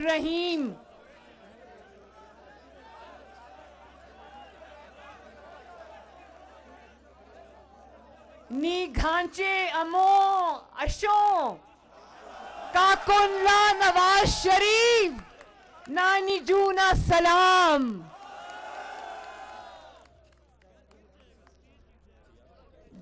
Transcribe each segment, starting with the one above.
Rahim. Ni ghanche amo asho kakunla Nawaz Sharif nani juna salam.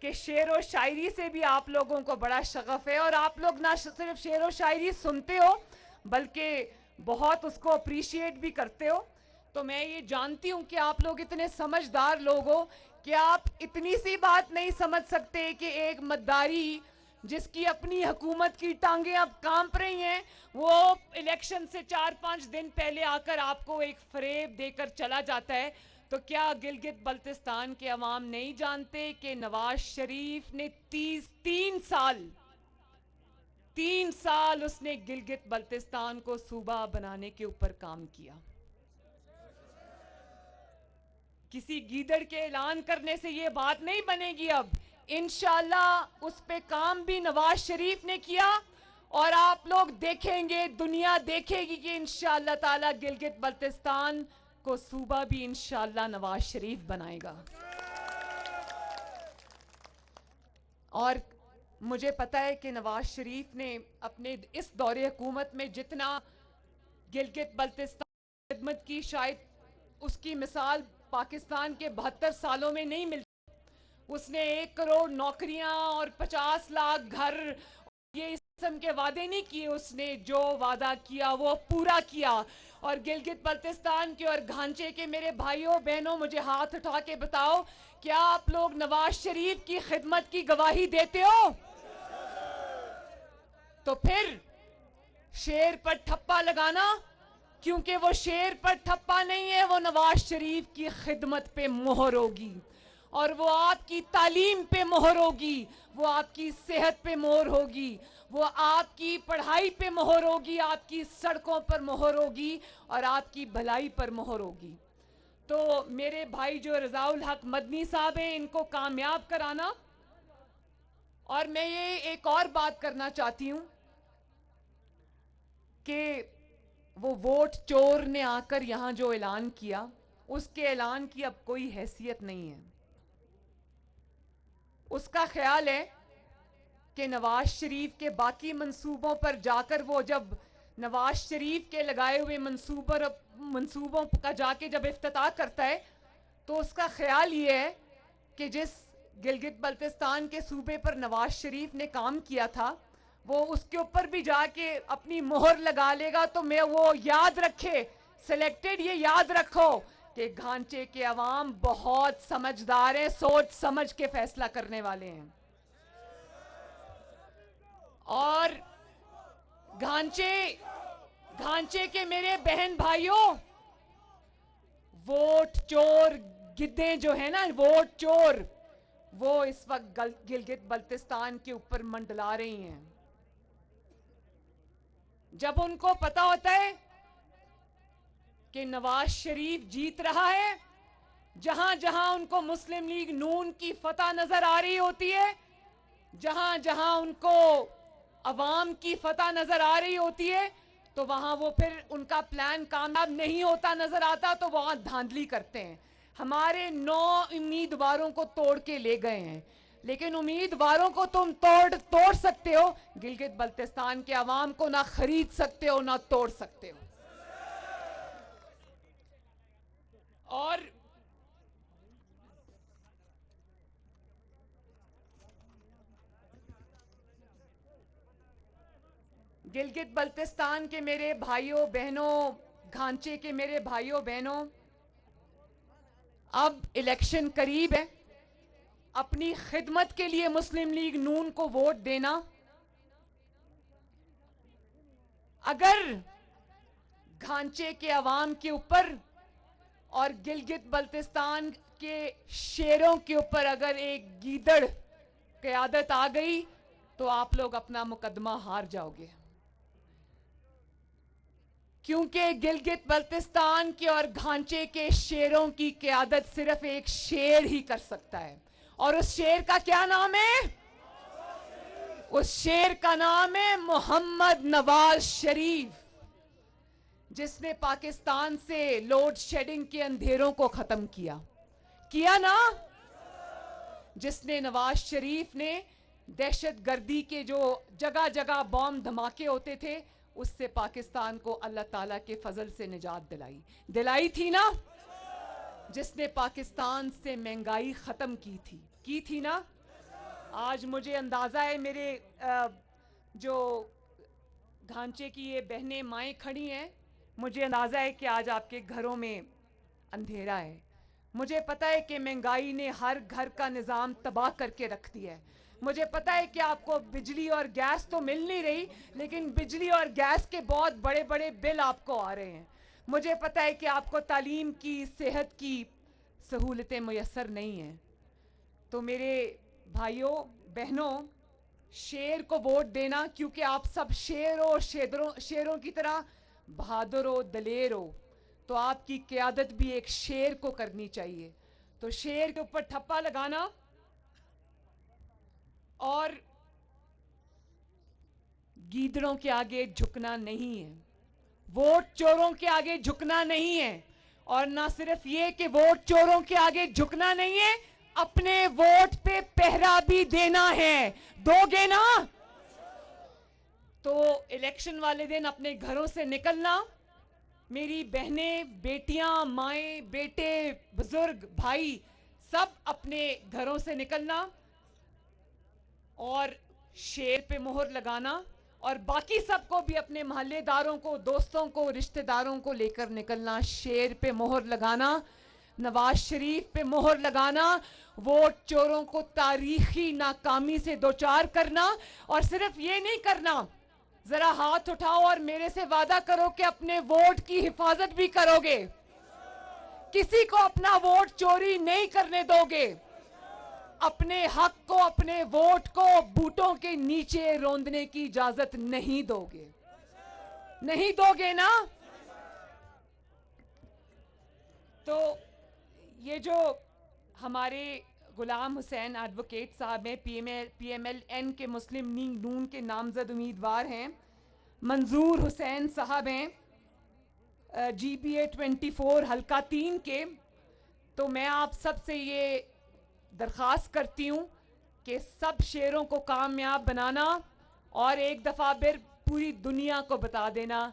کہ شعر و شاعری سے بھی آپ لوگوں کو بڑا شغف ہے اور آپ لوگ نہ صرف شعر و شاعری سنتے ہو بلکہ بہت اس کو اپریشیٹ بھی کرتے ہو. تو میں یہ جانتی ہوں کہ آپ لوگ اتنے سمجھدار لوگ ہو کہ آپ اتنی سی بات نہیں سمجھ سکتے کہ ایک مداری جس کی اپنی حکومت کی ٹانگیں اب کانپ رہی ہیں وہ الیکشن سے 4-5 دن پہلے آ کر آپ کو ایک فریب دے کر چلا جاتا ہے. تو کیا گلگت بلتستان کے عوام نہیں جانتے کہ نواز شریف نے 3 سال اس نے گلگت بلتستان کو صوبہ بنانے کے اوپر کام کیا. کسی گیدڑ کے اعلان کرنے سے یہ بات نہیں بنے گی. اب انشاءاللہ اس پہ کام بھی نواز شریف نے کیا اور آپ لوگ دیکھیں گے, دنیا دیکھے گی کہ انشاءاللہ تعالی گلگت بلتستان کو صوبہ بھی انشاءاللہ نواز شریف بنائے گا. اور مجھے پتا ہے کہ نواز شریف نے اپنے اس دور حکومت میں جتنا گلگت بلتستان کی خدمت کی, شاید اس کی مثال پاکستان کے 72 سالوں میں نہیں ملتی. اس نے 1 کروڑ نوکریاں اور 50 لاکھ گھر, یہ اس قسم کے وعدے نہیں کیے. اس نے جو وعدہ کیا وہ پورا کیا. اور گلگت بلتستان کے اور گھانچے کے میرے بھائیوں بہنوں, مجھے ہاتھ اٹھا کے بتاؤ, کیا آپ لوگ نواز شریف کی خدمت کی گواہی دیتے ہو؟ تو پھر شیر پر ٹھپا لگانا, کیونکہ وہ شیر پر ٹھپا نہیں ہے, وہ نواز شریف کی خدمت پہ مہر ہوگی, اور وہ آپ کی تعلیم پہ مہر ہوگی, وہ آپ کی صحت پہ مہر ہوگی, وہ آپ کی پڑھائی پہ مہر ہوگی, آپ کی سڑکوں پر مہر ہوگی اور آپ کی بھلائی پر مہر ہوگی. تو میرے بھائی جو رضا الحق مدنی صاحب ہیں, ان کو کامیاب کرانا. اور میں یہ ایک اور بات کرنا چاہتی ہوں کہ وہ ووٹ چور نے آ کر یہاں جو اعلان کیا, اس کے اعلان کی اب کوئی حیثیت نہیں ہے. اس کا خیال ہے کہ نواز شریف کے باقی منصوبوں پر جا کر, وہ جب نواز شریف کے لگائے ہوئے منصوبوں کا جا کے جب افتتاح کرتا ہے, تو اس کا خیال یہ ہے کہ جس گلگت بلتستان کے صوبے پر نواز شریف نے کام کیا تھا, وہ اس کے اوپر بھی جا کے اپنی مہر لگا لے گا. تو میں وہ یاد رکھے, سلیکٹڈ یہ یاد رکھو کہ گھانچے کے عوام بہت سمجھدار ہیں, سوچ سمجھ کے فیصلہ کرنے والے ہیں. اور گھانچے کے میرے بہن بھائیوں, ووٹ چور گدے جو ہیں نا, ووٹ چور, وہ اس وقت گلگت بلتستان کے اوپر منڈلا رہی ہیں. جب ان کو پتا ہوتا ہے کہ نواز شریف جیت رہا ہے, جہاں جہاں ان کو مسلم لیگ نون کی فتح نظر آ رہی ہوتی ہے, جہاں جہاں ان کو عوام کی فتح نظر آ رہی ہوتی ہے, تو وہاں وہ پھر ان کا پلان کامیاب نہیں ہوتا نظر آتا, تو وہاں دھاندلی کرتے ہیں. ہمارے 9 امیدواروں کو توڑ کے لے گئے ہیں, لیکن امیدواروں کو تم توڑ سکتے ہو, گلگت بلتستان کے عوام کو نہ خرید سکتے ہو نہ توڑ سکتے ہو. اور گلگت بلتستان کے میرے بھائیوں بہنوں, گھانچے کے میرے بھائیوں بہنوں, اب الیکشن قریب ہے. اپنی خدمت کے لیے مسلم لیگ نون کو ووٹ دینا. اگر گھانچے کے عوام کے اوپر اور گلگت بلتستان کے شیروں کے اوپر اگر ایک گیدڑ قیادت آ گئی, تو آپ لوگ اپنا مقدمہ ہار جاؤ گے. کیونکہ گلگت بلتستان کے اور گھانچے کے شیروں کی قیادت صرف ایک شیر ہی کر سکتا ہے, اور اس شیر کا کیا نام ہے؟ اس شیر کا نام ہے محمد نواز شریف, جس نے پاکستان سے لوڈ شیڈنگ کے اندھیروں کو ختم کیا نا. جس نے نواز شریف نے دہشت گردی کے جو جگہ جگہ بام دھماکے ہوتے تھے, اس سے پاکستان کو اللہ تعالیٰ کے فضل سے نجات دلائی تھی نا. جس نے پاکستان سے مہنگائی ختم کی تھی نا. آج مجھے اندازہ ہے میرے جو گھانچے کی یہ بہنیں مائیں کھڑی ہیں, مجھے اندازہ ہے کہ آج آپ کے گھروں میں اندھیرا ہے. مجھے پتہ ہے کہ مہنگائی نے ہر گھر کا نظام تباہ کر کے رکھ دیا ہے. مجھے پتہ ہے کہ آپ کو بجلی اور گیس تو مل نہیں رہی, لیکن بجلی اور گیس کے بہت بڑے بڑے بل آپ کو آ رہے ہیں. مجھے پتہ ہے کہ آپ کو تعلیم کی, صحت کی سہولتیں میسر نہیں ہیں. تو میرے بھائیوں بہنوں, شیر کو ووٹ دینا, کیونکہ آپ سب شیر ہو, شیروں کی طرح بہادر ہو, دلیر ہو, تو آپ کی قیادت بھی ایک شیر کو کرنی چاہیے. تو شیر کے اوپر ٹھپا لگانا اور گیدڑوں کے آگے جھکنا نہیں ہے, ووٹ چوروں کے آگے جھکنا نہیں ہے. اور نہ صرف یہ کہ ووٹ چوروں کے آگے جھکنا نہیں ہے, اپنے ووٹ پہ پہرا بھی دینا ہے. دو گے نا؟ تو الیکشن والے دن اپنے گھروں سے نکلنا, میری بہنیں, بیٹیاں, مائیں, بیٹے, بزرگ, بھائی, سب اپنے گھروں سے نکلنا اور شیر پہ مہر لگانا, اور باقی سب کو بھی اپنے محلے داروں کو, دوستوں کو, رشتہ داروں کو لے کر نکلنا. شیر پہ مہر لگانا, نواز شریف پہ مہر لگانا, ووٹ چوروں کو تاریخی ناکامی سے دوچار کرنا. اور صرف یہ نہیں کرنا, ذرا ہاتھ اٹھاؤ اور میرے سے وعدہ کرو کہ اپنے ووٹ کی حفاظت بھی کرو گے, کسی کو اپنا ووٹ چوری نہیں کرنے دو گے, اپنے حق کو, اپنے ووٹ کو بوٹوں کے نیچے روندنے کی اجازت نہیں دو گے. نہیں دو گے نا؟ تو یہ جو ہمارے غلام حسین ایڈوکیٹ صاحب ہیں, پی ایم ایل این کے مسلم لیگ نون کے نامزد امیدوار ہیں, منظور حسین صاحب ہیں جی پی اے 24 حلقہ 3 کے, تو میں آپ سب سے یہ درخواست کرتی ہوں کہ سب شیروں کو کامیاب بنانا, اور ایک دفعہ پھر پوری دنیا کو بتا دینا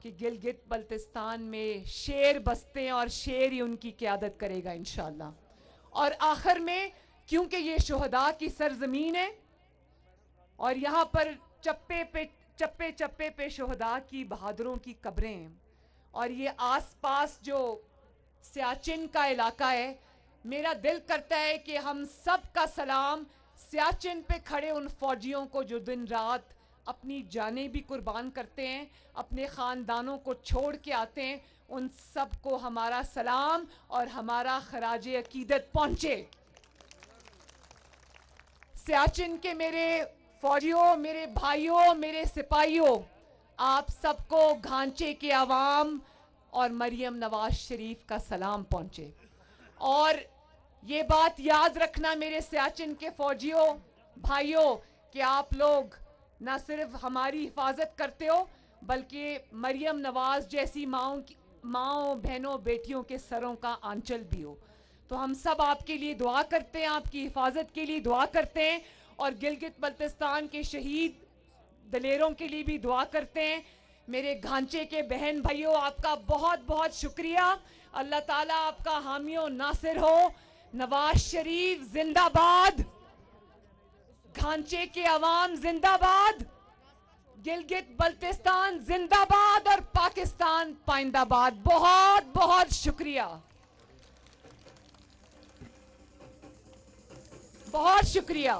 کہ گلگت بلتستان میں شیر بستے ہیں اور شیر ہی ان کی قیادت کرے گا انشاءاللہ. اور آخر میں, کیونکہ یہ شہداء کی سرزمین ہے اور یہاں پر چپے چپے پہ شہداء کی, بہادروں کی قبریں ہیں, اور یہ آس پاس جو سیاچن کا علاقہ ہے, میرا دل کرتا ہے کہ ہم سب کا سلام سیاچن پہ کھڑے ان فوجیوں کو جو دن رات اپنی جانیں بھی قربان کرتے ہیں, اپنے خاندانوں کو چھوڑ کے آتے ہیں, ان سب کو ہمارا سلام اور ہمارا خراج عقیدت پہنچے. سیاچن کے میرے فوجیوں, میرے بھائیوں, میرے سپاہیوں, آپ سب کو گھانچے کے عوام اور مریم نواز شریف کا سلام پہنچے. اور یہ بات یاد رکھنا میرے سیاچن کے فوجیوں, بھائیوں, کہ آپ لوگ نہ صرف ہماری حفاظت کرتے ہو, بلکہ مریم نواز جیسی ماؤں, بہنوں, بیٹیوں کے سروں کا آنچل بھی ہو. تو ہم سب آپ کے لیے دعا کرتے ہیں, آپ کی حفاظت کے لیے دعا کرتے ہیں, اور گلگت بلتستان کے شہید دلیروں کے لیے بھی دعا کرتے ہیں. میرے گھانچے کے بہن بھائیوں, آپ کا بہت بہت شکریہ. اللہ تعالیٰ آپ کا حامی و ناصر ہو. نواز شریف زندہ باد, گھانچے کے عوام زندہ باد, گلگت بلتستان زندہ باد, اور پاکستان پائندہ باد. بہت بہت شکریہ, بہت شکریہ.